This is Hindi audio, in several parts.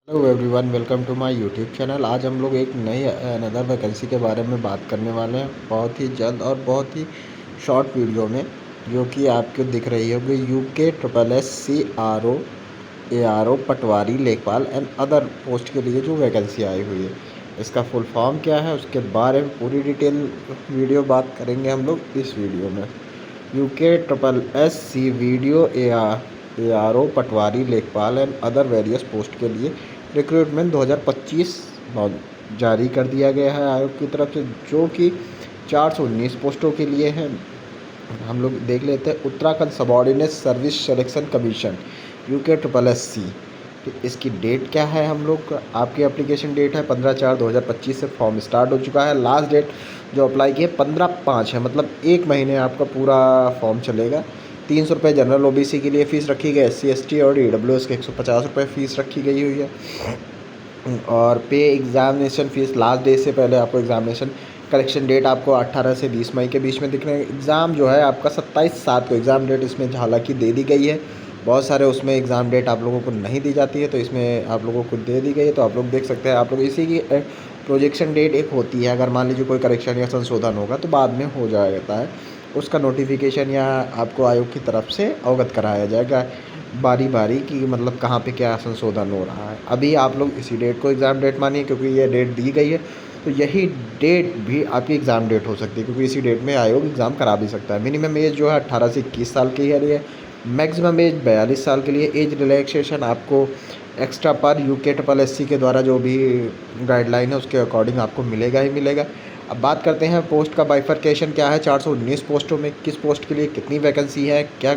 Hello everyone, welcome to my YouTube channel. आज हम लोग एक नई अनदर वैकेंसी के बारे में बात करने वाले हैं, बहुत ही जल्द और बहुत ही शॉर्ट वीडियो में, जो कि आपको दिख रही होगी। UKSSCRO पटवारी लेखपाल एंड अदर पोस्ट के लिए जो वैकेंसी आई हुई है, इसका फुल फॉर्म क्या है उसके बारे में पूरी डिटेल वीडियो बात करेंगे हम लोग इस वीडियो में। UKSSC ARO पटवारी लेखपाल एंड अदर वेरियस पोस्ट के लिए रिक्रूटमेंट 2025 जारी कर दिया गया है आयोग की तरफ से, जो कि 419 पोस्टों के लिए है। हम लोग देख लेते हैं। Uttarakhand subordinate service selection commission UKSSC, इसकी डेट क्या है। हम लोग आपकी एप्लीकेशन डेट है 15/4/2025 से फॉर्म स्टार्ट हो चुका है। लास्ट डेट जो अप्लाई की है 15/5 है, मतलब एक महीने आपका पूरा फॉर्म चलेगा। 300 रुपये जनरल OBC के लिए फ़ीस रखी गई, SC ST और EWS के 150 रुपये फ़ीस रखी गई हुई है। और पे एग्ज़ामिनेशन फ़ीस लास्ट डे से पहले आपको एग्ज़ामिनेशन करेक्शन डेट आपको 18 से 20 मई के बीच में दिख रहे हैं। एग्ज़ाम जो है आपका 27/7 को एग्ज़ाम डेट इसमें हालांकि दे दी गई है। बहुत सारे उसमें एग्ज़ाम डेट आप लोगों को नहीं दी जाती है, तो इसमें आप लोगों को दे दी गई है। तो आप लोग देख सकते हैं, आप लोग इसी की प्रोजेक्शन डेट एक होती है। अगर मान लीजिए कोई करेक्शन या संशोधन होगा तो बाद में हो जाता है, उसका नोटिफिकेशन या आपको आयोग की तरफ से अवगत कराया जाएगा बारी बारी कि मतलब कहाँ पे क्या संशोधन हो रहा है। अभी आप लोग इसी डेट को एग्ज़ाम डेट मानिए, क्योंकि ये डेट दी गई है, तो यही डेट भी आपकी एग्ज़ाम डेट हो सकती है, क्योंकि इसी डेट में आयोग एग्ज़ाम करा भी सकता है। मिनिमम एज जो है 18 से 21 साल की है, मैक्सिमम एज 42 साल के लिए। एज रिलैक्सेशन आपको एक्स्ट्रा पर UKSSC के द्वारा जो भी गाइडलाइन है उसके अकॉर्डिंग आपको मिलेगा ही मिलेगा। अब बात करते हैं पोस्ट का बाइफरकेशन क्या है। 419 पोस्टों में किस पोस्ट के लिए कितनी वैकेंसी है, क्या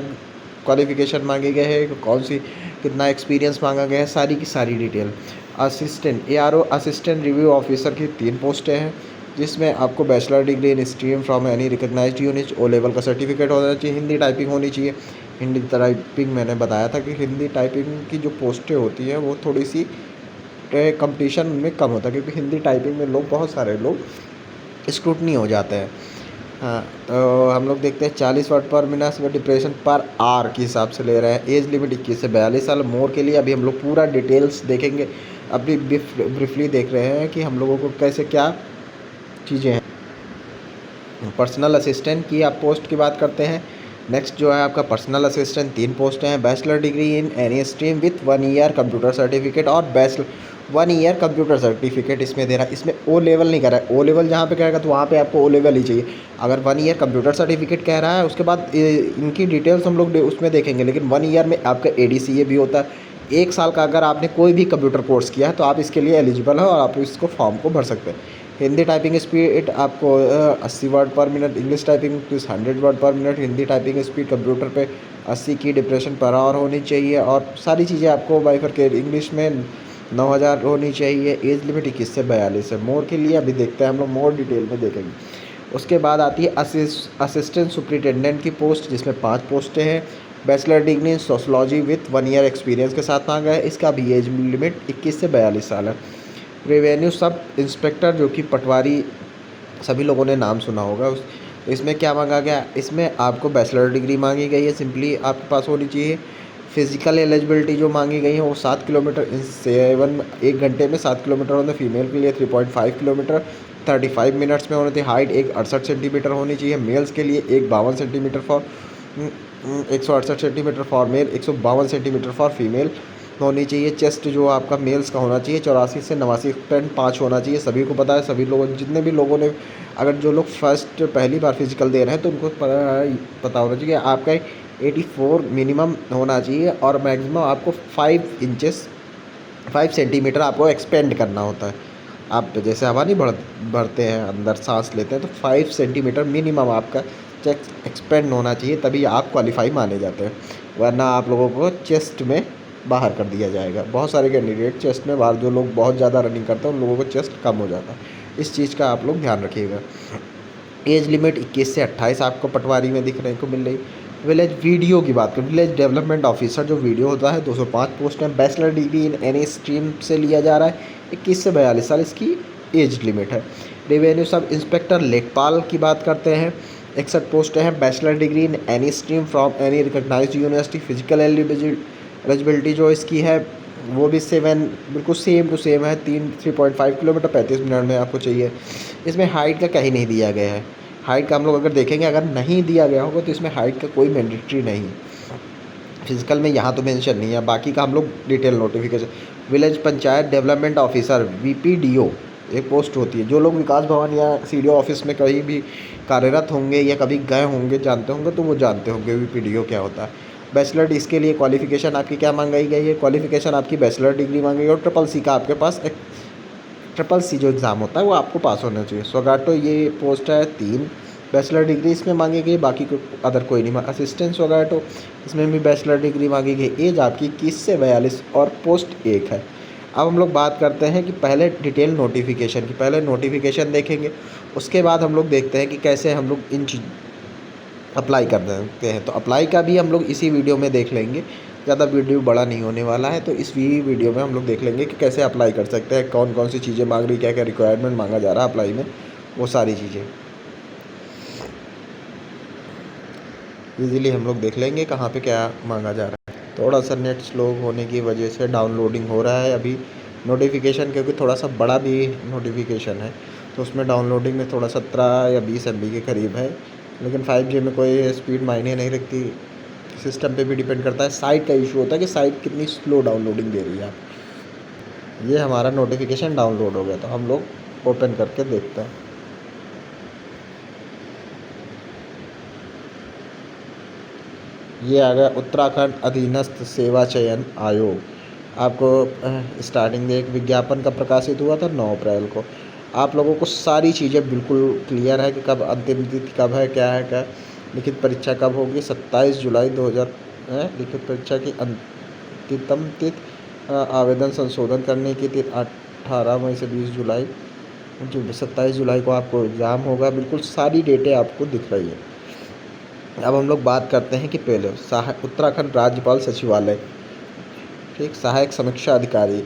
क्वालिफिकेशन मांगे गए हैं, कौन सी कितना एक्सपीरियंस मांगा गया है, सारी की सारी detail. Assistant ARO assistant review officer की 3 पोस्टें हैं, जिसमें आपको bachelor degree in stream from any recognized unit, O level का सर्टिफिकेट होना चाहिए, हिंदी टाइपिंग होनी चाहिए। हिंदी टाइपिंग मैंने बताया था कि हिंदी टाइपिंग की जो पोस्टें होती हैं वो थोड़ी सी कंपटीशन में कम होता है, क्योंकि हिंदी टाइपिंग में लोग बहुत सारे लोग स्क्रूटनी हो जाते हैं। हाँ, तो हम लोग देखते हैं 40 वर्ड पर मिनट में डिप्रेशन पर आवर के हिसाब से ले रहे हैं। एज लिमिट 21 से 42 साल। मोर के लिए अभी हम लोग पूरा डिटेल्स देखेंगे। अभी ब्रीफली देख रहे हैं कि हम लोगों को कैसे क्या चीज़ें हैं। पर्सनल असिस्टेंट की आप पोस्ट की बात करते हैं। नेक्स्ट जो है आपका पर्सनल असिस्टेंट 3 पोस्ट हैं। Bachelor degree in any stream with 1 year computer certificate और बैचलर 1 ईयर कंप्यूटर सर्टिफिकेट इसमें दे रहा है। इसमें O लेवल नहीं कह रहा है। O लेवल जहाँ पे कहेगा तो वहाँ पे आपको O लेवल ही चाहिए। अगर 1 ईयर कंप्यूटर सर्टिफिकेट कह रहा है, उसके बाद इनकी डिटेल्स हम लोग उसमें देखेंगे, लेकिन 1 ईयर में आपका ADCA भी होता है। 1 साल का अगर आपने कोई भी कंप्यूटर कोर्स किया है तो आप इसके लिए एलिजिबल हो और आप इसको फॉर्म को भर सकते हैं। हिंदी टाइपिंग स्पीड आपको 80 वर्ड पर मिनट, इंग्लिश टाइपिंग 100 वर्ड पर minute. Hindi typing speed computer पे 80 की डिप्रेशन पर आवर होनी चाहिए, और सारी चीज़ें आपको बाइफरकेट इंग्लिश में 9000 होनी चाहिए। एज लिमिट 21 से 42 है। मोर के लिए अभी देखते हैं हम लोग, मोर डिटेल में देखेंगे। उसके बाद आती है असिस्टेंट सुपरिटेंडेंट की पोस्ट, जिसमें 5 पोस्टें हैं। Bachelor degree in sociology with 1 year experience के साथ मांगा है। इसका भी एज लिमिट 21 से 42 साल है। रेवेन्यू सब इंस्पेक्टर, जो कि पटवारी सभी लोगों ने नाम सुना होगा, उस इसमें क्या मांगा गया। इसमें आपको बैचलर डिग्री मांगी गई है, सिंपली आपके पास होनी चाहिए। फिजिकल एलिजिबिलिटी जो मांगी गई है वो 7 किलोमीटर इन 1 घंटे में 7 किलोमीटर होने। फीमेल के लिए 3.5 किलोमीटर 35 मिनट्स में होने थे। हाइट 168 सेंटीमीटर होनी चाहिए। मेल्स के लिए 152 centimetre for 168 centimetre for male, 152 centimetre for female होनी चाहिए। चेस्ट जो आपका मेल्स का होना चाहिए 84 से 89.5 होना चाहिए। सभी को पता है, सभी लोगों जितने भी लोगों ने, अगर जो लोग फर्स्ट पहली बार फिजिकल दे रहे हैं तो उनको पता होना चाहिए। आपका 84 मिनिमम होना चाहिए, और मैक्सिमम आपको 5 सेंटीमीटर आपको एक्सपेंड करना होता है। आप जैसे हवा नहीं भरते हैं, अंदर सांस लेते हैं, तो 5 सेंटीमीटर मिनिमम आपका चेस्ट एक्सपेंड होना चाहिए, तभी आप क्वालिफाई माने जाते हैं। वरना आप लोगों को चेस्ट में बाहर कर दिया जाएगा। बहुत सारे कैंडिडेट चेस्ट में बाहर, जो लोग बहुत ज़्यादा रनिंग करते हैं उन लोगों को चेस्ट कम हो जाता है। इस चीज़ का आप लोग ध्यान रखिएगा। एज लिमिट 21 से 28 आपको पटवारी में दिखने को मिल रही। विलेज वीडियो की बात करें, विलेज डेवलपमेंट ऑफिसर जो वीडियो होता है 205 पोस्ट है। Bachelor degree in any stream से लिया जा रहा है। 21 से 42 साल इसकी एज लिमिट है। रेवेन्यू सब इंस्पेक्टर लेखपाल की बात करते हैं, 61 पोस्टें हैं। Bachelor degree in any stream from any recognized university. Physical eligibility जो इसकी है वो भी 7 बिल्कुल सेम टू सेम है, 3.5 किलोमीटर 35 मिनट में आपको चाहिए। इसमें हाइट का कहीं नहीं दिया गया है। हाइट का हम लोग अगर देखेंगे, अगर नहीं दिया गया होगा तो इसमें हाइट का कोई मैंडेटरी नहीं है। फिजिकल में यहाँ तो मेंशन नहीं है, बाकी का हम लोग detail notification. Village panchayat development officer VPDO एक पोस्ट होती है। जो लोग विकास भवन या सीडीओ ऑफिस में कहीं भी कार्यरत होंगे या कभी गए होंगे, जानते होंगे, तो वो जानते होंगे वीपीडीओ क्या होता है। बैचलर, इसके लिए क्वालिफिकेशन आपकी क्या मांगाई गई है? क्वालिफिकेशन आपकी बैचलर डिग्री मांगी गई और ट्रिपल सी का आपके पास एक ट्रिपल सी जो एग्ज़ाम होता है वो आपको पास होना चाहिए। सोगाटो ये पोस्ट है 3 बैचलर डिग्री इसमें मांगी गई, बाकी को अदर कोई नहीं। असिस्टेंट सोगाटो इसमें भी बैचलर डिग्री मांगी गई। एज आपकी 21 से 42 और पोस्ट 1 है। अब हम लोग बात करते हैं कि पहले डिटेल नोटिफिकेशन की। पहले नोटिफिकेशन देखेंगे, उसके बाद हम लोग देखते हैं कि कैसे हम लोग इन चीज़ अप्लाई कर सकते हैं। तो अप्लाई का भी हम लोग इसी वीडियो में देख लेंगे, ज़्यादा वीडियो बड़ा नहीं होने वाला है। तो इस वीडियो में हम लोग देख लेंगे कि कैसे अप्लाई कर सकते हैं, कौन कौन सी चीज़ें मांग रही, क्या क्या रिक्वायरमेंट मांगा जा रहा है अप्लाई में, वो सारी चीज़ें ईज़िली हम लोग देख लेंगे कहाँ पे क्या मांगा जा रहा है। थोड़ा सा नेट स्लो होने की वजह से डाउनलोडिंग हो रहा है अभी नोटिफिकेशन, क्योंकि थोड़ा सा बड़ा भी नोटिफिकेशन है, तो उसमें डाउनलोडिंग में थोड़ा 17 या 20 MB के करीब है। लेकिन 5G में कोई स्पीड मायने नहीं रखती, सिस्टम पे भी डिपेंड करता है। साइट का इशू होता है कि साइट कितनी स्लो डाउनलोडिंग दे रही है आप। ये हमारा नोटिफिकेशन डाउनलोड हो गया, तो हम लोग ओपन करके देखते हैं। ये आ गया उत्तराखंड अधीनस्थ सेवा चयन आयोग। आपको स्टार्टिंग में एक विज्ञापन का प्रकाशित हुआ था 9 अप्रैल को। आप लोगों को सारी चीज़ें बिल्कुल क्लियर है कि कब अंतिम तिथि कब है, क्या है, क्या लिखित परीक्षा कब होगी। 27 जुलाई 2000 लिखित परीक्षा की अंतिम तिथि, आवेदन संशोधन करने की तिथि 18 मई से 20 जुलाई। जो 27 जुलाई को आपको एग्ज़ाम होगा। बिल्कुल सारी डेटें आपको दिख रही है। अब हम लोग बात करते हैं कि पहले उत्तराखंड राज्यपाल सचिवालय, ठीक, सहायक समीक्षा अधिकारी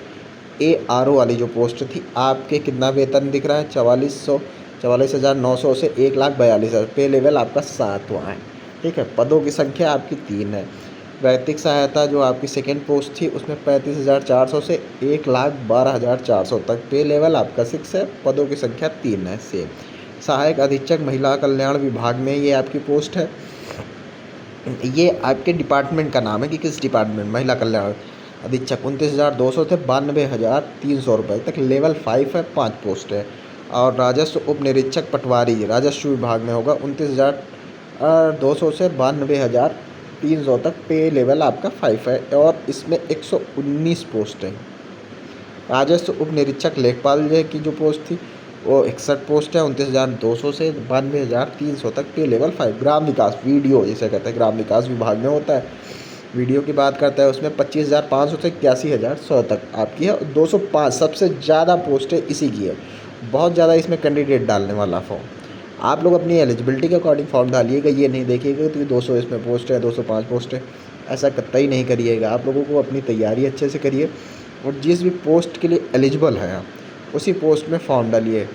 ARO वाली जो पोस्ट थी, आपके कितना वेतन दिख रहा है? 44,900 से 1,42,000। पे लेवल आपका 7वां है, ठीक है। पदों की संख्या आपकी 3 है। वैयक्तिक सहायता जो आपकी सेकेंड पोस्ट थी, उसमें 35,400 से 1,12,400 तक। पे लेवल आपका 6 है। पदों की संख्या 3 है सेम। सहायक अधीक्षक महिला कल्याण विभाग में ये आपकी पोस्ट है। ये आपके डिपार्टमेंट का नाम है कि किस डिपार्टमेंट। महिला कल्याण अधीक्षक 29,200 से 92,300 रुपये तक। लेवल 5 है, 5 पोस्ट है। और राजस्व उप निरीक्षक पटवारी राजस्व विभाग में होगा 29,200 से 92,300 तक। पे लेवल आपका 5 है और इसमें 119 पोस्ट है। राजस्व उप निरीक्षक लेखपाल की जो पोस्ट थी वो 61 पोस्ट है, 29,200 से 92,300 तक। पे लेवल 5। ग्राम विकास वीडियो जिसे कहते हैं, ग्राम विकास विभाग में होता है। वीडियो की बात करता है, उसमें 25,500 से 81,100 तक आपकी है। 205 सबसे ज़्यादा पोस्टें इसी की है। बहुत ज़्यादा इसमें कैंडिडेट डालने वाला फॉर्म। आप लोग अपनी एलिजिबिलिटी के अकॉर्डिंग फॉर्म डालिएगा, ये नहीं देखिएगा कि 200 इसमें पोस्ट है, 205 पोस्ट है, ऐसा कतई नहीं करिएगा। आप लोगों को अपनी तैयारी अच्छे से करिए और जिस भी पोस्ट के लिए एलिजिबल है आप उसी पोस्ट में फॉर्म डालिए।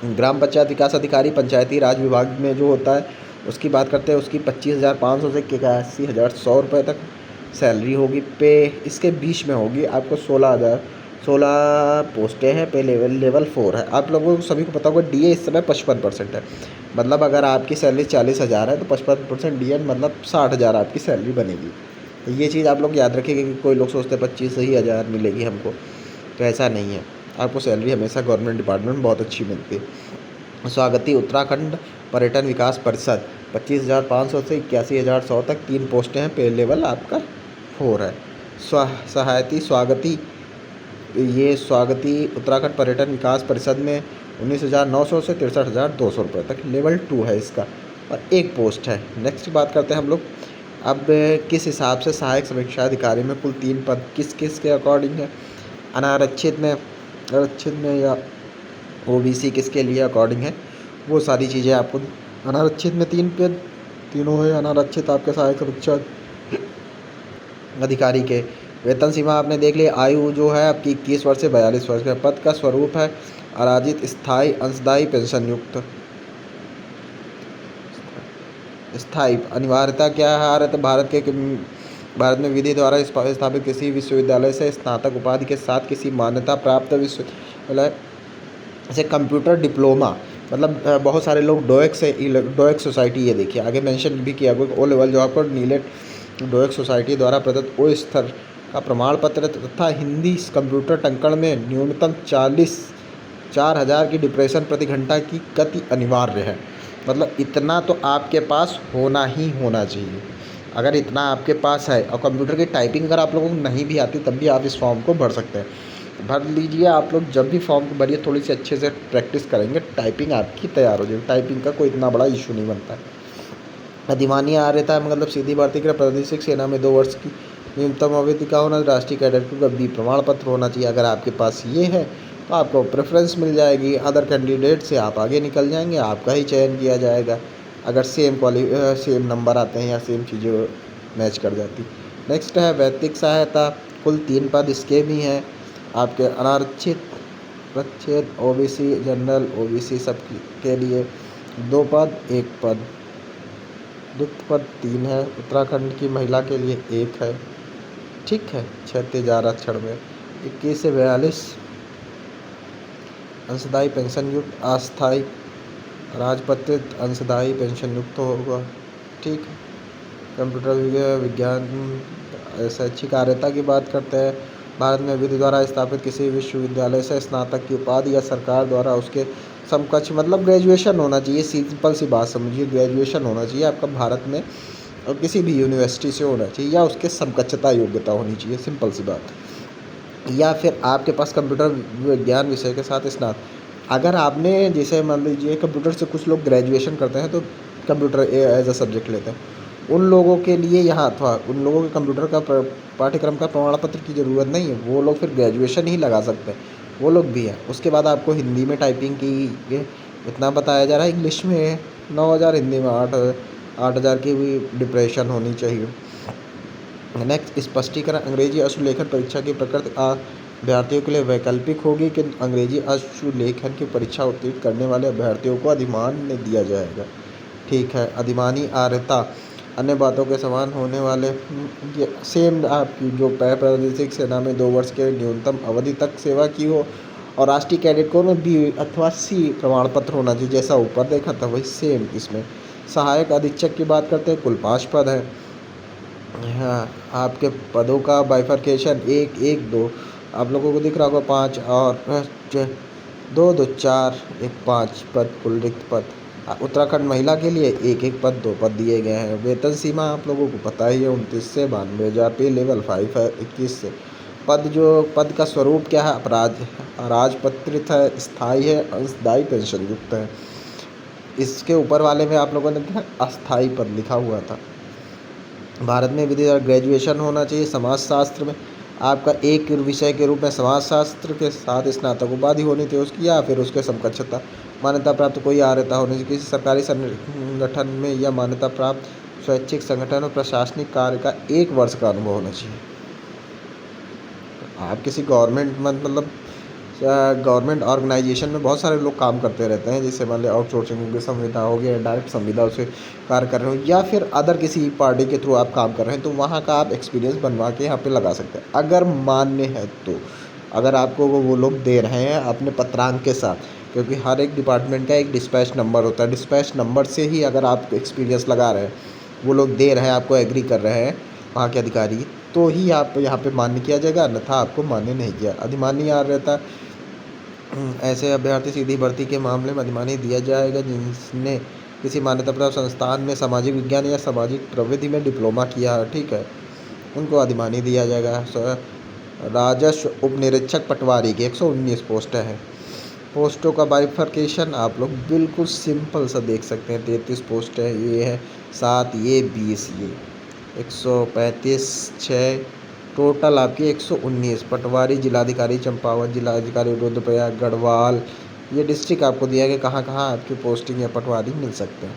ग्राम पंचायत विकास अधिकारी पंचायती राज विभाग में जो होता है उसकी बात करते हैं, उसकी 25,500 से 81,100 रुपये तक सैलरी होगी। पे इसके बीच में होगी आपको 16 पोस्टें हैं। पे लेवल 4 है। आप लोगों को सभी को पता होगा DA इस समय 55% है। मतलब अगर आपकी सैलरी 40,000 है तो 55% DA मतलब 60,000 आपकी सैलरी बनेगी। तो ये चीज़ आप लोग याद रखिएगा कि कोई लोग सोचते हैं 25,000 मिलेगी हमको, तो ऐसा नहीं है। आपको सैलरी हमेशा गवर्नमेंट डिपार्टमेंट में बहुत अच्छी मिलती है। स्वागती पर्यटन विकास परिषद 25,500 से 81,100 तक। 3 पोस्टें हैं। पे लेवल आपका 4 है। स्वागती उत्तराखंड पर्यटन विकास परिषद में 19,900 से 63,200 रुपये तक। लेवल 2 है इसका और 1 पोस्ट है। नेक्स्ट बात करते हैं हम लोग अब किस हिसाब से सहायक समीक्षा अधिकारी में कुल 3 पद किस किस के अकॉर्डिंग है। आरक्षित में या OBC किसके लिए अकॉर्डिंग है, वो सारी चीज़ें आपको। अनारक्षित में 3 पद तीनों है। अनारक्षित आपके सहायक समीक्षा अधिकारी के वेतन सीमा आपने देख ली। आयु जो है आपकी 21 वर्ष से 42 वर्ष का। पद का स्वरूप है अराजित स्थायी अंशदायी पेंशन युक्त। स्थायी अनिवार्यता क्या है? भारत के भारत में विधि द्वारा स्थापित किसी विश्वविद्यालय से स्नातक उपाधि के साथ किसी मान्यता प्राप्त विश्वविद्यालय जैसे कंप्यूटर डिप्लोमा, मतलब बहुत सारे लोग डोएक से डोएक सोसाइटी, ये देखिए आगे मेंशन भी किया गया ओ लेवल जो आपको नीलेट डोएक सोसाइटी द्वारा प्रदत्त ओ स्तर का प्रमाण पत्र तथा हिंदी कंप्यूटर टंकण में न्यूनतम 4,000 की डिप्रेशन प्रति घंटा की गति अनिवार्य है। मतलब इतना तो आपके पास होना ही होना चाहिए। अगर इतना आपके पास है और कंप्यूटर की टाइपिंग अगर आप लोगों को नहीं भी आती तब भी आप इस फॉर्म को भर सकते हैं। भर लीजिए आप लोग, जब भी फॉर्म को भरिए थोड़ी सी अच्छे से प्रैक्टिस करेंगे टाइपिंग आपकी तैयार हो जाएगी। टाइपिंग का कोई इतना बड़ा इशू नहीं बनता है। अधिमानी आर्यता मतलब सीधी भर्ती के लिए प्रादेशिक सेना में 2 वर्ष की न्यूनतम अवधि का होना, राष्ट्रीय कैडेट को बी प्रमाण पत्र होना चाहिए। अगर आपके पास ये है तो आपको प्रेफरेंस मिल जाएगी, अदर कैंडिडेट से आप आगे निकल जाएंगे, आपका ही चयन किया जाएगा अगर सेम नंबर आते हैं या सेम चीज़ें मैच कर जाती। नेक्स्ट है वैदिक सहायता, कुल 3 पद इसके भी हैं आपके अनारक्षित, प्रच्छेद, ओबीसी, जनरल, ओबीसी सब के लिए 2 पद, 1 पद, रिक्त पद 3 है। उत्तराखंड की महिला के लिए 1 है, ठीक है। क्षैतिज आरक्षण में 21 से 42 अंशदायी पेंशन युक्त, अस्थायी राजपत्रित अंशदायी पेंशन युक्त होगा, ठीक है। कंप्यूटर विज्ञान शैक्षिक आर्यता की बात करते हैं। भारत में विधि द्वारा स्थापित किसी विश्वविद्यालय से स्नातक की उपाधि या सरकार द्वारा उसके समकक्ष, मतलब ग्रेजुएशन होना चाहिए। सिंपल सी बात समझिए, ग्रेजुएशन होना चाहिए आपका भारत में और किसी भी यूनिवर्सिटी से होना चाहिए या उसके समकक्षता योग्यता होनी चाहिए, सिंपल सी बात। या फिर आपके पास कंप्यूटर विज्ञान विषय के साथ स्नातक, अगर आपने जैसे मान लीजिए कंप्यूटर से कुछ लोग ग्रेजुएशन करते हैं तो कंप्यूटर एज अ सब्जेक्ट लेते हैं, उन लोगों के लिए यहाँ अथवा उन लोगों के कंप्यूटर का पाठ्यक्रम का प्रमाण पत्र की ज़रूरत नहीं है, वो लोग फिर ग्रेजुएशन ही लगा सकते हैं, वो लोग भी हैं। उसके बाद आपको हिंदी में टाइपिंग की इतना बताया जा रहा है, इंग्लिश में 9,000, हिंदी में 8,000 की भी डिप्रेशन होनी चाहिए। नेक्स्ट स्पष्टीकरण, अंग्रेजी अश्रुलेखन परीक्षा की प्रकृति अभ्यर्थियों के लिए वैकल्पिक होगी कि अंग्रेजी अश्रुलेखन की परीक्षा उत्तीर्ण करने वाले अभ्यर्थियों को अधिमान्य दिया जाएगा, ठीक है। अधिमानी आर्यता अन्य बातों के समान होने वाले ये सेम आपकी जो प्रादेशिक सेना में 2 वर्ष के न्यूनतम अवधि तक सेवा की हो और राष्ट्रीय कैडेट को में बी अथवा सी प्रमाण पत्र होना चाहिए, जैसा ऊपर देखा था वही सेम इसमें। सहायक अधीक्षक की बात करते हैं, कुल 5 पद हैं। हाँ, आपके पदों का बाइफरकेशन 1, 1, 2 आप लोगों को दिख रहा होगा 5 और 2, 2, 4, 1, 5 पद कुल रिक्त पद। उत्तराखंड महिला के लिए 1, 1 पद 2 पद दिए गए हैं। वेतन सीमा आप लोगों को पता ही है 29 से 92,000, पे लेवल 5 है 21 से। पद का स्वरूप क्या है, राजपत्रित है, स्थायी है, अंशदायी पेंशन युक्त है। इसके ऊपर वाले में आप लोगों ने देखा अस्थायी पद लिखा हुआ था। भारत में विधि ग्रेजुएशन होना चाहिए। समाजशास्त्र में आपका एक विषय के रूप में समाजशास्त्र के साथ स्नातक उपाधि होनी चाहिए उसकी, या फिर उसके समकक्षता मान्यता प्राप्त कोई आर्यता होनी चाहिए। किसी सरकारी संगठन में या मान्यता प्राप्त स्वैच्छिक संगठन और प्रशासनिक कार्य का 1 वर्ष का अनुभव होना चाहिए। आप किसी गवर्नमेंट ऑर्गेनाइजेशन में बहुत सारे लोग काम करते रहते हैं, जैसे मान लीजिए आउटसोर्सिंग संविदा हो गया, डायरेक्ट संविदा से कार्य कर रहे हो, या फिर अदर किसी पार्टी के थ्रू आप काम कर रहे हैं, तो वहाँ का आप एक्सपीरियंस बनवा के यहाँ पे लगा सकते हैं अगर मान्य है तो। अगर आपको वो लोग दे रहे हैं अपने पत्रांक के साथ, क्योंकि हर एक डिपार्टमेंट का एक डिस्पैच नंबर होता है, डिस्पैच नंबर से ही अगर आप एक्सपीरियंस लगा रहे हैं, वो लोग दे रहे हैं आपको, एग्री कर रहे हैं वहाँ के अधिकारी, तो ही आप यहाँ पे मान्य किया जाएगा, अन्यथा आपको मान्य नहीं किया। अधिमान्य आर्यता ऐसे अभ्यर्थी सीधी भर्ती के मामले में अधिमान्य दिया जाएगा जिसने किसी मान्यता प्राप्त संस्थान में सामाजिक विज्ञान या सामाजिक प्रविधि में डिप्लोमा किया है, ठीक है, उनको अधिमान्य दिया जाएगा। राजस्व उप निरीक्षक पटवारी की 119 पोस्ट है। पोस्टों का बाइफरकेशन आप लोग बिल्कुल सिंपल सा देख सकते हैं, 33 पोस्ट है, ये है 7, ये 20, ये 135, 6 टोटल आपकी 119। पटवारी जिलाधिकारी चंपावत, जिलाधिकारी रुद्रप्रयाग, गढ़वाल, ये डिस्ट्रिक्ट आपको दिया गया कहाँ कहाँ आपकी पोस्टिंग या पटवारी मिल सकते हैं,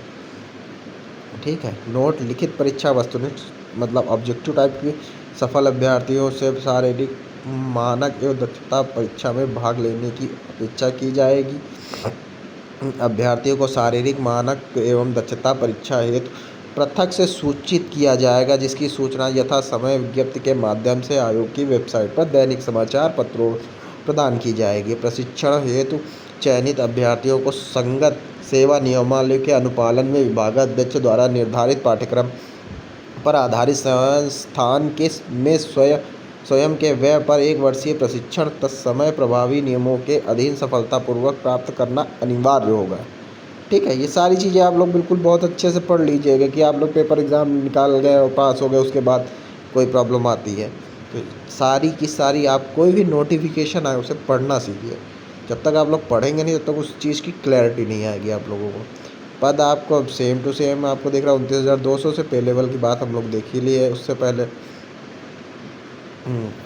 ठीक है। नोट, लिखित परीक्षा वस्तुनिष्ठ मतलब ऑब्जेक्टिव टाइप की सफल अभ्यर्थियों से शारीरिक मानक एवं दक्षता परीक्षा में भाग लेने की अपेक्षा की जाएगी। अभ्यर्थियों को शारीरिक मानक एवं दक्षता परीक्षा हेतु पृथक से सूचित किया जाएगा, जिसकी सूचना यथा समय विज्ञप्ति के माध्यम से आयोग की वेबसाइट पर दैनिक समाचार पत्रों प्रदान की जाएगी। प्रशिक्षण हेतु चयनित अभ्यर्थियों को संगत सेवा नियमावली के अनुपालन में विभागाध्यक्ष द्वारा निर्धारित पाठ्यक्रम पर आधारित संस्थान के में स्वयं के व्यय पर 1 वर्षीय प्रशिक्षण तत्समय प्रभावी नियमों के अधीन सफलतापूर्वक प्राप्त करना अनिवार्य होगा। ठीक है, ये सारी चीज़ें आप लोग बिल्कुल बहुत अच्छे से पढ़ लीजिएगा कि आप लोग पेपर एग्ज़ाम निकाल गए और पास हो गए, उसके बाद कोई प्रॉब्लम आती है तो सारी की सारी आप कोई भी नोटिफिकेशन आए उसे पढ़ना सीखिए। जब तक आप लोग पढ़ेंगे नहीं तब तक उस चीज़ की क्लैरिटी नहीं आएगी आप लोगों को। पद आपको सेम टू सेम आपको देख रहा हूँ 29,200 से पे लेवल की बात हम लोग देख ही लिए उससे पहले।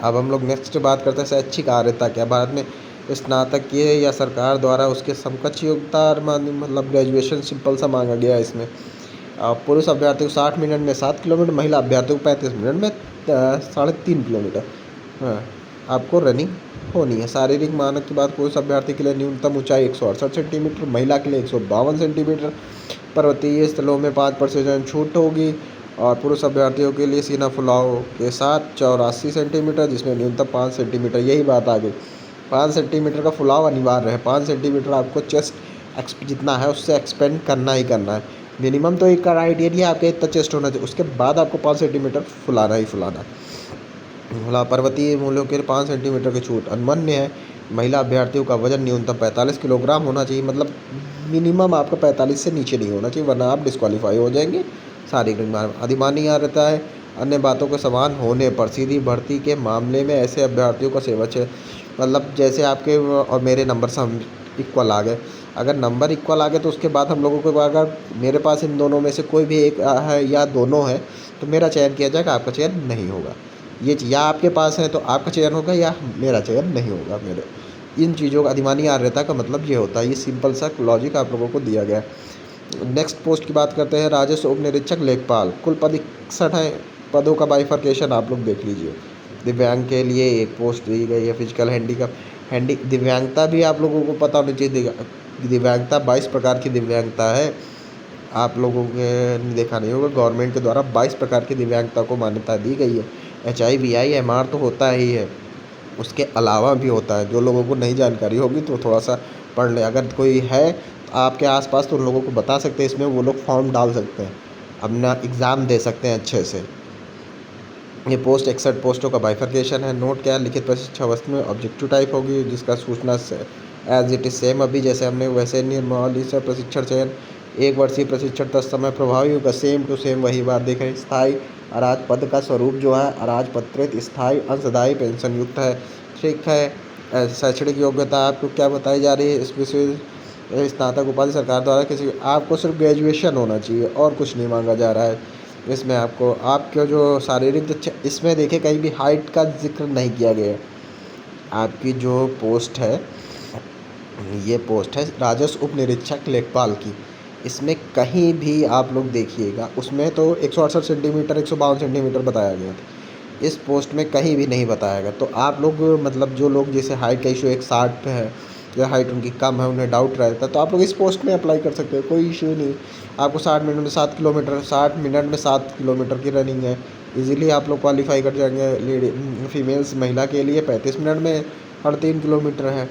अब हम लोग नेक्स्ट बात करते हैं शैक्षिक आर्यता क्या भारत में स्नातकीय या सरकार द्वारा उसके समकक्ष योग्यता मतलब ग्रेजुएशन सिंपल सा मांगा गया है इसमें। पुरुष अभ्यर्थी को 60 मिनट में 7 किलोमीटर, महिला अभ्यर्थी को 35 मिनट में 3.5 किलोमीटर हाँ आपको रनिंग होनी है। शारीरिक मानक की बात पुरुष अभ्यर्थी के लिए न्यूनतम ऊंचाई 168 सेंटीमीटर, महिला के लिए 152 सेंटीमीटर। पर्वतीय स्थलों में 5% छूट होगी और पुरुष अभ्यर्थियों के लिए सीना फुलाव के साथ 84 सेंटीमीटर, जिसमें न्यूनतम 5 सेंटीमीटर। यही बात आ गई, 5 सेंटीमीटर का फुलाव अनिवार्य है। 5 सेंटीमीटर आपको चेस्ट जितना है उससे एक्सपेंड करना ही करना है। मिनिमम तो एक क्राइटेरिया आपका इतना चेस्ट होना चाहिए, उसके बाद आपको 5 सेंटीमीटर फुलाना ही फुलाना। पर्वतीय मूल्यों के 5 सेंटीमीटर की छूट अन्वन्य है। महिला अभ्यर्थियों का वजन न्यूनतम 45 किलोग्राम होना चाहिए, मतलब मिनिमम आपका 45 से नीचे नहीं होना चाहिए, वरना आप डिस्क्वालीफाई हो जाएंगे। शारीरिक अधिमानी आ रहता है। अन्य बातों के समान होने पर सीधी भर्ती के मामले में ऐसे अभ्यर्थियों का सेवा मतलब जैसे आपके और मेरे नंबर सब इक्वल आ गए, अगर नंबर इक्वल आ गए तो उसके बाद हम लोगों को अगर मेरे पास इन दोनों में से कोई भी एक है या दोनों है तो मेरा चयन किया जाएगा, आपका चयन नहीं होगा। ये या आपके पास है तो आपका चयन होगा या मेरा चयन नहीं होगा। मेरे इन चीज़ों का अधिमानी आर्यता का मतलब ये होता है। ये सिंपल सा लॉजिक आप लोगों को दिया गया है। नेक्स्ट पोस्ट की बात करते हैं राजस्व उप निरीक्षक लेखपाल। कुल पद 61 है। पदों का बाइफर्केशन आप लोग देख लीजिए। दिव्यांग के लिए एक पोस्ट दी गई है। फिजिकल दिव्यांगता भी आप लोगों को पता होनी चाहिए। दिव्यांगता 22 प्रकार की दिव्यांगता है, आप लोगों ने देखा नहीं होगा। गवर्नमेंट के द्वारा 22 प्रकार की दिव्यांगता को मान्यता दी गई है। HIVI-MR तो होता ही है, उसके अलावा भी होता है। जो लोगों को नहीं जानकारी होगी तो थोड़ा सा पढ़ लें। अगर कोई है तो आपके आसपास तो उन लोगों को बता सकते हैं, इसमें वो लोग फॉर्म डाल सकते हैं, अपना एग्ज़ाम दे सकते हैं अच्छे से। ये पोस्ट 61 पोस्टों का बाइफर्केशन है। नोट क्या है, लिखित परीक्षा वस्तु में ऑब्जेक्टिव टाइप होगी, जिसका सूचना से एज इट इज सेम अभी जैसे हमने वैसे नियमावली से प्रशिक्षण चयन 1 वर्षीय प्रशिक्षण तत्समय प्रभावी होगा। सेम टू सेम वही बात देख रहे हैं। स्थायी अराज पद का स्वरूप जो है अराजपत्रित स्थायी अंशदायी पेंशन युक्त है। ठीक है। शैक्षणिक योग्यता आपको क्या बताई जा रही है, इस विषय स्नातक उपाधि सरकार द्वारा किसी आपको सिर्फ ग्रेजुएशन होना चाहिए और कुछ नहीं मांगा जा रहा है। इसमें आपको आपके जो शारीरिक इसमें देखिए कहीं भी हाइट का जिक्र नहीं किया गया है। आपकी जो पोस्ट है ये पोस्ट है राजस्व उप निरीक्षक लेखपाल की, इसमें कहीं भी आप लोग देखिएगा उसमें तो 168 सेंटीमीटर 152 सेंटीमीटर बताया गया था। इस पोस्ट में कहीं भी नहीं बताया गया। तो आप लोग मतलब जो लोग जैसे हाइट का इशू 160 पे है या हाइट उनकी कम है, उन्हें डाउट रहता है, तो आप लोग इस पोस्ट में अप्लाई कर सकते हो, कोई इशू नहीं। आपको 60 मिनट में 7 किलोमीटर 60 मिनट में 7 किलोमीटर की रनिंग है, इजीली आप लोग क्वालिफाई कर जाएंगे। फीमेल्स महिला के लिए 35 मिनट में 3.5 किलोमीटर है,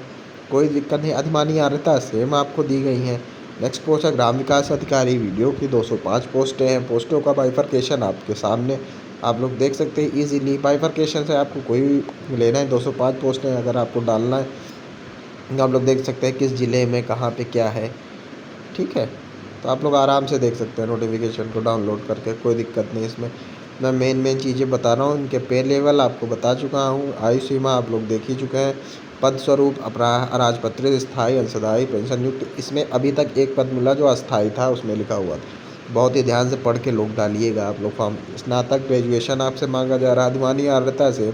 कोई दिक्कत नहीं। अधिमानी आर्यता सेम आपको दी गई हैं। नेक्स्ट पोस्ट है ग्राम विकास अधिकारी वीडियो की 205 पोस्टें हैं। पोस्टों का बाइफर्केशन आपके सामने आप लोग देख सकते हैं इजीली। बाइफर्केशन से आपको कोई लेना है 205 पोस्टें अगर आपको डालना है, आप लोग देख सकते हैं किस ज़िले में कहाँ पे क्या है। ठीक है, तो आप लोग आराम से देख सकते हैं नोटिफिकेशन को डाउनलोड करके, कोई दिक्कत नहीं इसमें। मैं मेन चीज़ें बता रहा हूँ। इनके पे लेवल आपको बता चुका हूँ, आयु सीमा आप लोग देख ही चुके हैं। पद स्वरूप अराजपत्रित स्थायी अंशदायी पेंशन युक्त, इसमें अभी तक एक पद मिला जो अस्थायी था, उसमें लिखा हुआ था। बहुत ही ध्यान से पढ़ के लोग डालिएगा आप लोग फॉर्म। स्नातक ग्रेजुएशन आपसे मांगा जा रहा है। अधिमानी आर्यता से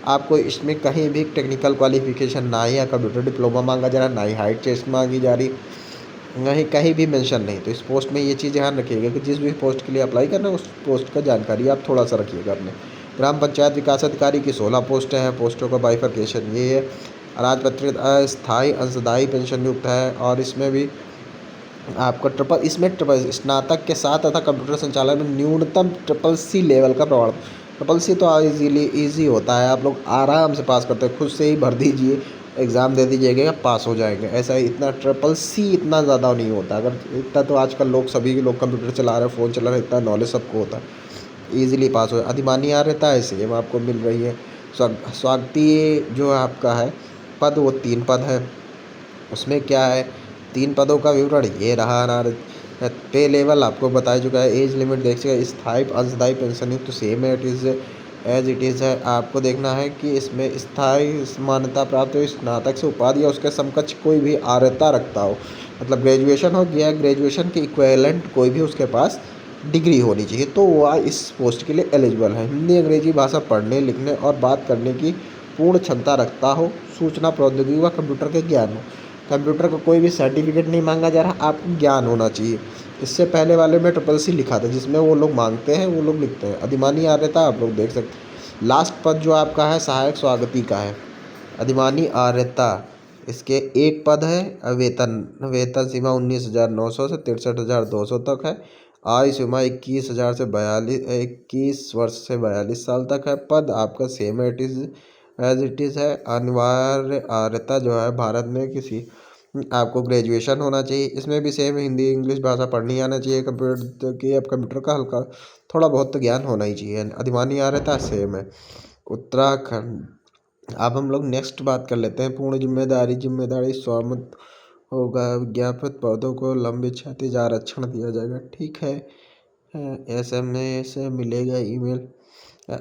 आपको इसमें कहीं भी टेक्निकल क्वालिफिकेशन ना ही या कंप्यूटर डिप्लोमा मांगा जा रहा है, ना ही हाइट टेस्ट मांगी जा रही, नहीं कहीं भी मेंशन नहीं। तो इस पोस्ट में ये चीज़ ध्यान रखिएगा कि जिस भी पोस्ट के लिए अप्लाई करना है उस पोस्ट का जानकारी आप थोड़ा सा रखिएगा अपने। ग्राम पंचायत विकास अधिकारी की 16 पोस्टें हैं। पोस्टों का बाइफर्केशन ये है। अराजपत्रित अस्थायी अंशदायी पेंशन युक्त है और इसमें भी आपको ट्रिपल इसमें ट्रिपल स्नातक के साथ तथा कंप्यूटर संचालन में न्यूनतम ट्रिपल सी लेवल का प्रमाण। ट्रिपल सी तो इजीली ईजी होता है, आप लोग आराम से पास करते हैं, खुद से ही भर दीजिए, एग्ज़ाम दे दीजिएगा, पास हो जाएंगे। ऐसा ही इतना ट्रिपल सी इतना ज़्यादा नहीं होता, अगर इतना तो आजकल लोग सभी के लोग कंप्यूटर चला रहे हैं, फ़ोन चला रहे हैं, इतना नॉलेज सबको होता है, ईजिली पास हो। अधिमानी आर्यता है सेम आपको मिल रही है। स्वागतीय जो आपका है पद, वो 3 पद है। उसमें क्या है, 3 पदों का विवरण ये रहा। अनार पे लेवल आपको बता चुका है। एज लिमिट देखिएगा, स्थायी अंशदायी पेंशन युक्त तो सेम है, it is as it is है। आपको देखना है कि इसमें स्थायी मान्यता प्राप्त हो, स्नातक से उपाधि या उसके समकक्ष कोई भी आर्यता रखता हो, मतलब ग्रेजुएशन हो गया, ग्रेजुएशन के इक्विवेलेंट कोई भी उसके पास डिग्री होनी चाहिए, तो वह इस पोस्ट के लिए एलिजिबल है। हिंदी अंग्रेजी भाषा पढ़ने लिखने और बात करने की पूर्ण क्षमता रखता हो, सूचना प्रौद्योगिकी व कंप्यूटर के ज्ञान हो। कंप्यूटर का कोई भी सर्टिफिकेट नहीं मांगा जा रहा, आपको ज्ञान होना चाहिए। इससे पहले वाले में ट्रिपल सी लिखा था, जिसमें वो लोग मांगते हैं वो लोग लिखते हैं। अधिमानी आर्यता आप लोग देख सकते हैं। लास्ट पद जो आपका है सहायक स्वागती का है। अधिमानी आर्यता इसके 1 पद है। वेतन वेतन सीमा 19,900 से 63,200 तक है। आयु सीमा 21,000 से 21 वर्ष से 42 साल तक है। पद आपका सेम एज इट इज़ है। अनिवार्य आर्यता जो है भारत में किसी आपको ग्रेजुएशन होना चाहिए। इसमें भी सेम हिंदी इंग्लिश भाषा पढ़नी आना चाहिए। कंप्यूटर की अब कंप्यूटर का हल्का थोड़ा बहुत तो ज्ञान होना ही चाहिए। अधिमानी आर्यता सेम है। उत्तराखंड, अब हम लोग नेक्स्ट बात कर लेते हैं। पूर्ण जिम्मेदारी स्वामित्व होगा। विज्ञापित पदों को लंबे क्षैतिज आरक्षण दिया जाएगा, ठीक है। SMS से मिलेगा ईमेल।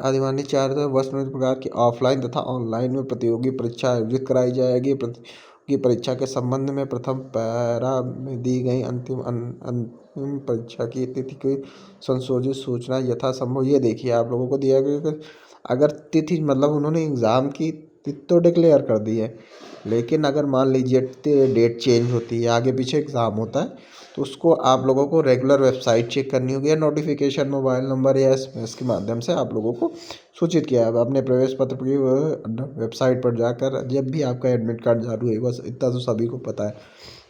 अधिमानी 4 वर्ष में प्रकार की ऑफलाइन तथा ऑनलाइन में प्रतियोगी परीक्षा आयोजित कराई जाएगी। प्रतियोगी परीक्षा के संबंध में प्रथम पैरा में दी गई अंतिम परीक्षा की तिथि की संशोधित सूचना यथासंभव। ये देखिए आप लोगों को दिया गया कि अगर तिथि मतलब उन्होंने एग्ज़ाम की तिथि तो डिक्लेयर कर दी है, लेकिन अगर मान लीजिए डेट चेंज होती है, आगे पीछे एग्ज़ाम होता है, तो उसको आप लोगों को रेगुलर वेबसाइट चेक करनी होगी, या नोटिफिकेशन मोबाइल नंबर या SMS के माध्यम से आप लोगों को सूचित किया है। अपने प्रवेश पत्र की वेबसाइट पर जाकर जब भी आपका एडमिट कार्ड जारी होगा, बस इतना तो सभी को पता है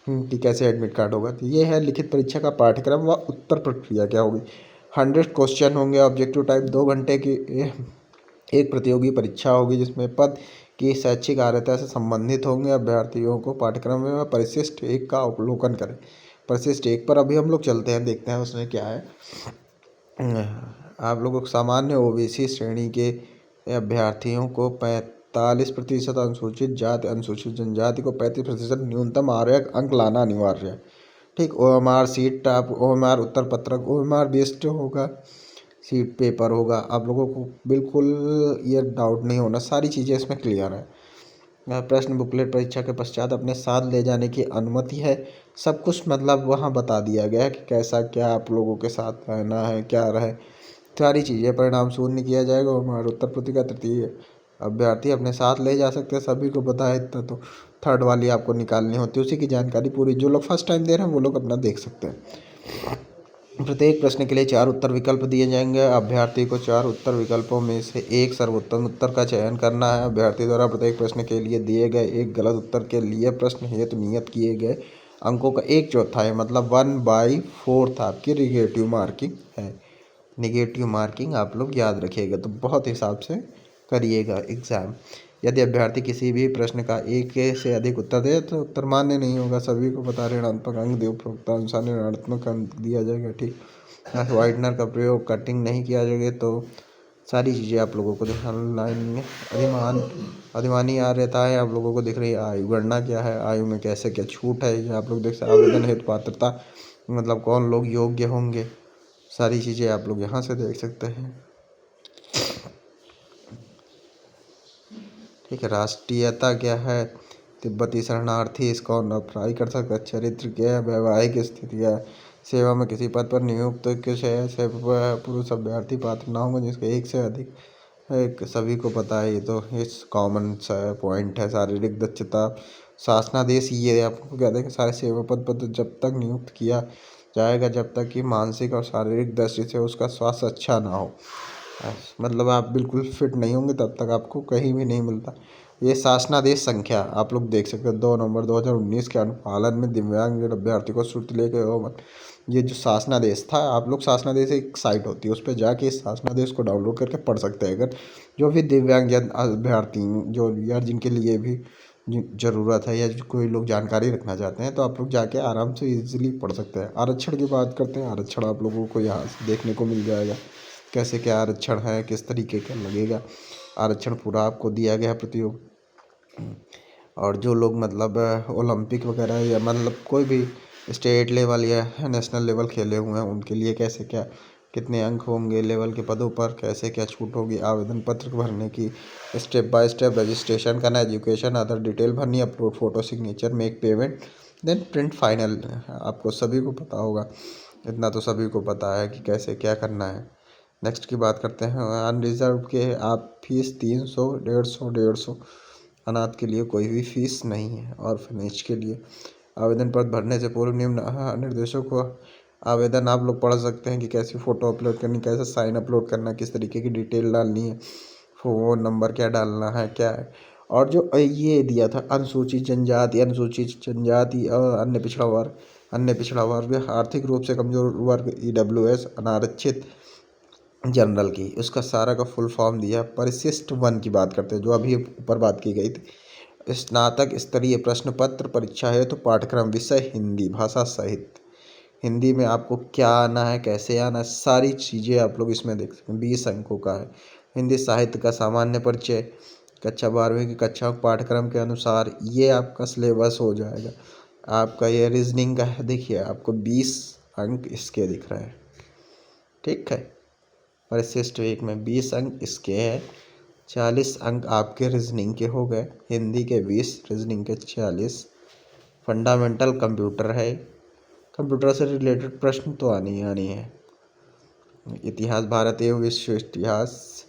कि कैसे एडमिट कार्ड होगा। तो ये है लिखित परीक्षा का पाठ्यक्रम व उत्तर प्रक्रिया क्या होगी। 100 क्वेश्चन होंगे, ऑब्जेक्टिव टाइप 2 घंटे की एक प्रतियोगी परीक्षा होगी, जिसमें पद की शैक्षिक अर्हता से संबंधित होंगे। अभ्यर्थियों को पाठ्यक्रम में परिशिष्ट 1 का अवलोकन करें। परिशिष्ट 1 पर अभी हम लोग चलते हैं, देखते हैं उसमें क्या है। आप लोगों को सामान्य OBC श्रेणी के अभ्यर्थियों को 45% अनुसूचित जाति अनुसूचित जनजाति को 35% न्यूनतम आरक्षण अंक लाना अनिवार्य है, ठीक। OMR सीट आप OMR उत्तर पत्रक OMR बेस्ड होगा, सीट पेपर होगा। आप लोगों को बिल्कुल ये डाउट नहीं होना, सारी चीज़ें इसमें क्लियर है। प्रश्न बुकलेट परीक्षा के पश्चात अपने साथ ले जाने की अनुमति है। सब कुछ मतलब वहाँ बता दिया गया है कि कैसा क्या आप लोगों के साथ रहना है, क्या रहे, सारी चीज़ें। परिणाम शून्य किया जाएगा। हमारे उत्तर पत्रिका तृतीय अभ्यर्थी अपने साथ ले जा सकते हैं, सभी को पता है इतना तो। थर्ड वाली आपको निकालनी होती है, उसी की जानकारी पूरी जो लोग फर्स्ट टाइम दे रहे हैं वो लोग अपना देख सकते हैं। प्रत्येक प्रश्न के लिए 4 उत्तर विकल्प दिए जाएंगे। अभ्यर्थी को 4 उत्तर विकल्पों में से एक सर्वोत्तम उत्तर का चयन करना है। अभ्यर्थी द्वारा प्रत्येक प्रश्न के लिए दिए गए एक गलत उत्तर के लिए प्रश्न हेतु नियत किए गए अंकों का 1/4 मतलब 1/4 आपकी निगेटिव मार्किंग है। निगेटिव मार्किंग आप लोग याद रखिएगा, तो बहुत हिसाब से करिएगा एग्ज़ाम। यदि अभ्यर्थी किसी भी प्रश्न का 1 से अधिक उत्तर दे तो उत्तर मान्य नहीं होगा। सभी को पता ऋणात्मक अंक दे, उपरोक्त अनुसार ऋणात्मक अंक दिया जाएगा, ठीक। वाइटनर का प्रयोग कटिंग नहीं किया जाएगा, तो सारी चीज़ें आप लोगों को ऑनलाइन में। अधिमानी आर्यता है आप लोगों को दिख रही है। आयु गणना क्या है, आयु में कैसे क्या छूट है, ये आप लोग देख सकते। आवेदन हेतु पात्रता मतलब कौन लोग योग्य होंगे, सारी चीज़ें आप लोग यहाँ से देख सकते हैं, ठीक है। राष्ट्रीयता क्या है, तिब्बती शरणार्थी, इसको अप्लाई कर सकता है। चरित्र क्या है, वैवाहिक स्थितियाँ, सेवा में किसी पद पर नियुक्त कुछ ऐसे पुरुष अभ्यर्थी पात्र ना होंगे जिसके 1 से अधिक एक सभी को पता है, ये तो इस कॉमन सा पॉइंट है। शारीरिक दक्षता, शासनादेश, ये आपको कहते हैं कि सारे सेवा पद पर जब तक नियुक्त किया जाएगा जब तक कि मानसिक और शारीरिक दृष्टि से उसका स्वास्थ्य अच्छा ना हो, मतलब आप बिल्कुल फिट नहीं होंगे तब तक आपको कहीं भी नहीं मिलता। ये शासनादेश संख्या आप लोग देख सकते हैं 2 नवंबर 2019 के अनुपालन में दिव्यांग अभ्यर्थी को शुल्क एवं ये जो शासनादेश था, आप लोग शासनादेश एक साइट होती है उस पर जाके इस शासनादेश को डाउनलोड करके पढ़ सकते हैं। अगर जो भी दिव्यांग अभ्यर्थी जो या जिनके लिए भी ज़रूरत है या कोई लोग जानकारी रखना चाहते हैं तो आप लोग जाके आराम से इजीली पढ़ सकते हैं। आरक्षण की बात करते हैं, आरक्षण आप लोगों को यहाँ से देखने को मिल जाएगा कैसे क्या आरक्षण है, किस तरीके का लगेगा। आरक्षण पूरा आपको दिया गया प्रतियोग। और जो लोग मतलब ओलंपिक वगैरह या मतलब कोई भी स्टेट लेवल या नेशनल लेवल खेले हुए हैं उनके लिए कैसे क्या कितने अंक होंगे, लेवल के पदों पर कैसे क्या छूट होगी, आवेदन पत्र भरने की, स्टेप बाय स्टेप रजिस्ट्रेशन करना, एजुकेशन अदर डिटेल भरनी, upload photo signature, make payment then print final. आपको सभी को पता होगा, इतना तो सभी को पता है कि कैसे क्या करना है। नेक्स्ट की बात करते हैं अनरिजर्व के। आप फीस 300, 150, अनाथ के लिए कोई भी फीस नहीं है। और फिनिश के लिए आवेदन पत्र भरने से पूर्व निम्न निर्देशों को आवेदन आप लोग पढ़ सकते हैं कि कैसे फ़ोटो अपलोड करनी, कैसे साइन अपलोड करना, किस तरीके की डिटेल डालनी है, फ़ोन नंबर क्या डालना है क्या है। और जो ये दिया था अनुसूचित जनजाति और अन्य पिछड़ा वर्ग, आर्थिक रूप से कमज़ोर वर्ग, EWS, अनारक्षित, जनरल की, उसका सारा का फुल फॉर्म दिया। परिशिष्ट 1 की बात करते हैं जो अभी ऊपर बात की गई थी। स्नातक स्तरीय प्रश्न पत्र परीक्षा है तो पाठ्यक्रम विषय हिंदी भाषा साहित्य। हिंदी में आपको क्या आना है, कैसे आना है, सारी चीज़ें आप लोग इसमें देख सकते हैं। 20 अंकों का है। हिंदी साहित्य का सामान्य परिचय, कक्षा 12वीं की कक्षाओं पाठ्यक्रम के अनुसार ये आपका सिलेबस हो जाएगा। आपका ये रीजनिंग का है, देखिए आपको 20 अंक इसके दिख रहे हैं, ठीक है। परिशिष्ट 1 में 20 अंक इसके हैं, 40 अंक आपके रीजनिंग के हो गए, हिंदी के 20, रीजनिंग के 40। फंडामेंटल कंप्यूटर है, कंप्यूटर से रिलेटेड प्रश्न तो आनी ही आनी है। इतिहास भारत एवं विश्व इतिहास,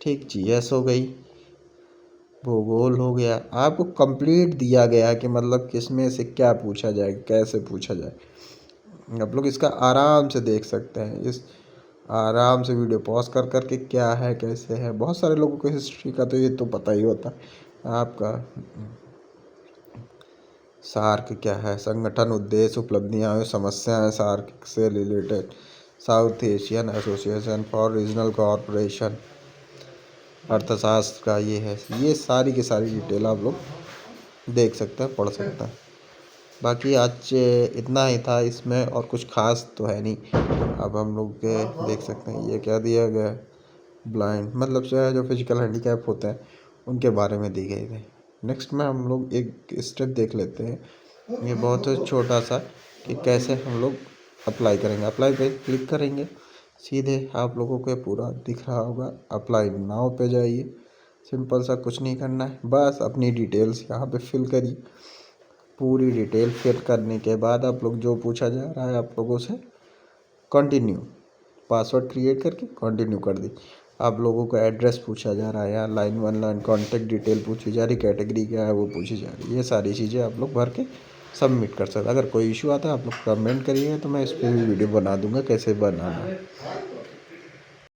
ठीक, GS हो गई, भूगोल हो गया। आपको कंप्लीट दिया गया कि मतलब किसमें से क्या पूछा जाए, कैसे पूछा जाए। आप लोग इसका आराम से देख सकते हैं, इस आराम से वीडियो पॉज कर करके क्या है कैसे है। बहुत सारे लोगों को हिस्ट्री का तो ये तो पता ही होता है। आपका सार्क क्या है, संगठन, उद्देश्य, उपलब्धियां और समस्याएं, सार्क से related, south Asian association for regional cooperation, अर्थशास्त्र का ये है। ये सारी की सारी डिटेल आप लोग देख सकते हैं, पढ़ सकते हैं। बाकी आज इतना ही था, इसमें और कुछ खास तो है नहीं। अब हम लोग देख सकते हैं ये क्या दिया गया है, ब्लाइंड मतलब जो फिजिकल हैंडीकैप होते हैं उनके बारे में दी गई है। नेक्स्ट में हम लोग एक स्टेप देख लेते हैं, ये बहुत छोटा सा, कि कैसे हम लोग अप्लाई करेंगे। अप्लाई पे क्लिक करेंगे, सीधे आप लोगों को पूरा दिख रहा होगा, अप्लाई नाउ पे जाइए। सिंपल सा, कुछ नहीं करना है, बस अपनी डिटेल्स यहाँ पे फिल करिए। पूरी डिटेल फिल करने के बाद आप लोग जो पूछा जा रहा है आप लोगों से, कंटिन्यू, पासवर्ड क्रिएट करके कंटिन्यू कर दी। आप लोगों को एड्रेस पूछा जा रहा है, या लाइन 1 लाइन कॉन्टैक्ट डिटेल पूछी जा रही, कैटेगरी क्या है वो पूछी जा रही है। ये सारी चीज़ें आप लोग भर के सबमिट कर सकते हैं। अगर कोई इशू आता है आप लोग कमेंट करिए तो मैं इस पर भी वीडियो बना दूंगा कैसे बनाना है।